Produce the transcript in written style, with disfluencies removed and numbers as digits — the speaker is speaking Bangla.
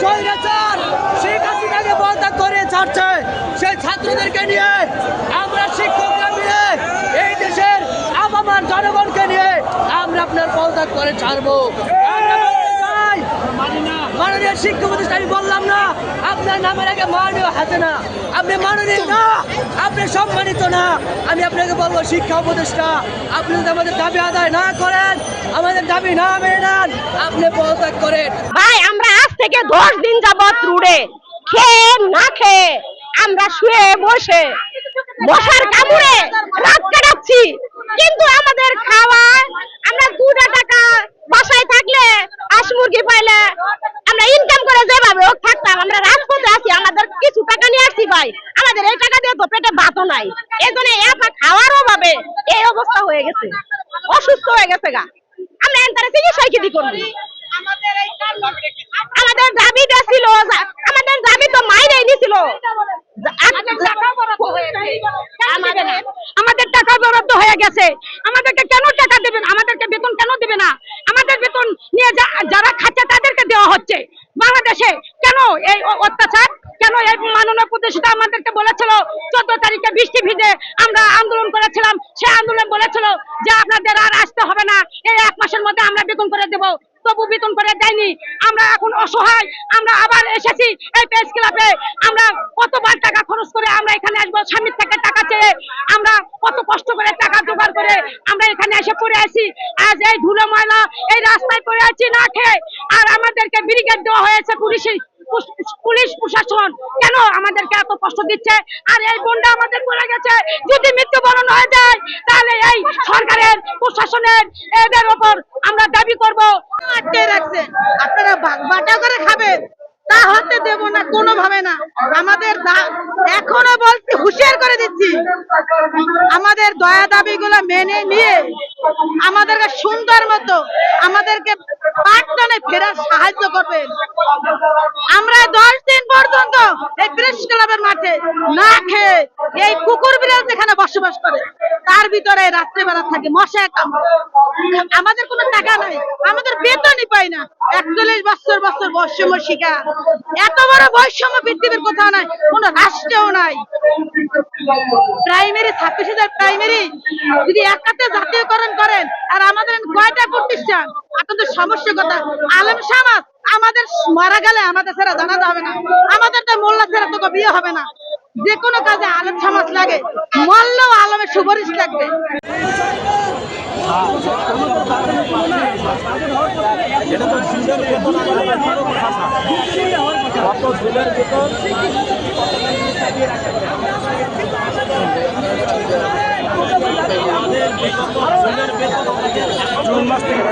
স্বৈরাচার শেখ হাসিনাকে পদত্যাগ করে ছাড়ছে, সেই ছাত্রদেরকে নিয়ে আমরা শিক্ষকরা মিলে এই দেশের আপামার জনগণকে নিয়ে আমরা আপনার পদত্যাগ করে ছাড়বো। মাননীয় শিক্ষা প্রতিষ্ঠান আমি বললাম না আপনার নামের আগে মাননীয় হাতে না, আপনি মাননীয় না, আপনি সম্মানিত না। আমি আপনাকে বলবো শিক্ষা উপদেষ্টা, আপনি যদি আমাদের দাবি আদায় না করেন, আমাদের দাবি না মেনে নেন, আপনি পদত্যাগ করেন। ভাই আমরা আজ থেকে 10 দিন যাবত রুড়ে খেয়ে না খেয়ে আমরা শুয়ে বসে মশার কামড়ে রাত কাটাচ্ছি, কিন্তু আমাদের খাওয়া আমরা 2 টাকা বাসায় থাকলে হাঁস মুরগি পাইলে আমরা ইনকাম করে যেভাবে হোক থাকতাম, আমরা রাজপথে আছি, আমাদের কিছু টাকা নিয়ে আসছি ভাই, আমাদের এই টাকা দিয়ে তো পেটে ভাতও নাই, এই জন্য খাওয়ার অভাবে এই অবস্থা হয়ে গেছে, অসুস্থ হয়ে গেছে গা। আমরা এন্টারে চিকিৎসা কি করবো? আমাদের দাবিটা ছিল, আমাদের দাবি তো মাইরেই নিছিল, আমাদের টাকা বরাদ্দ হয়ে গেছে, আমাদেরকে কেন টাকা দেবেন, আমাদেরকে বেতন কেন দেবে না? আমাদের বেতন নিয়ে যারা খাচ্ছে তাদেরকে দেওয়া হচ্ছে। বাংলাদেশে কেন এই অত্যাচার? কেন এই মাননীয় উপদেষ্টা আমাদেরকে বলেছিল 14 তারিখে বৃষ্টি ভিজে আমরা আন্দোলন করেছিলাম, সে আন্দোলন বলেছিল যে আপনাদের আর আসতে হবে না, এই 1 মাসের মধ্যে আমরা বেতন করে দেব, তবু বেতন করে দেয়নি। আমরা এখন অসহায়, আমরা আবার এসেছি এই প্রেস ক্লাবে, আমরা কতবার টাকা খরচ করে আমরা এখানে আসবো, স্বামীর থেকে টাকা চেয়ে আমরা কত কষ্ট করে টাকা জোগাড় করে আমরা এখানে এসে পড়ে আছি, আজ এই ধুলো ময়লা এই রাস্তায় পড়ে আছি না খেয়ে, আর আমাদেরকে ব্রিগেড দেওয়া হয়েছে পুলিশ প্রশাসন কেন আমাদেরকে এত কষ্ট দিচ্ছে? আর এই বোনটা আমাদের পড়ে গেছে, যদি মৃত্যুবরণ হয়ে যায় তাহলে এই সরকারের প্রশাসনের এদের উপর আমরা দাবি করব। আটকে রাখছে, আপনারা বাটা করে খাবেন, তা হতে দেব না কোনোভাবে না। আমাদের এখনো বলছি, হুঁশিয়ার করে দিচ্ছি, আমাদের দয়া দাবিগুলো মেনে নিয়ে আমাদেরকে সুন্দর মতো আমাদেরকে পাঠদানে ফেরার সাহায্য করবেন। আমরা 10 দিন পর্যন্ত এই প্রেস ক্লাবের মাঠে না খেয়ে এই কুকুর বিড়াল যেখানে বসবাস করে তার ভিতরে রাত্রেবেলা থাকে মশায় কামড়ে, আমাদের কোনো টাকা নাই, আমাদের বেতনই পাই না। 41 বছর বৈষম্য শিকার, এত বড় বৈষম্য পৃথিবীর কোথাও নাই, কোন রাষ্ট্রেও নাই। প্রাইমারি 26,000 প্রাইমারি যদি একাতে জাতীয়করণ করেন, আর আমাদের কয়টা প্রতিষ্ঠান, আপনাদের সমস্যা কথা আলেম সমাজ, আমাদের মারা গেলে আমাদের ছাড়া জানাজা হবে না, আমাদের তো মোল্লা ছাড়া তো বিয়ে হবে না, যে কোনো কাজে আলেম সমাজ লাগে, মরলেও আলেমের সুপারিশ লাগবে। জুন মাস থেকে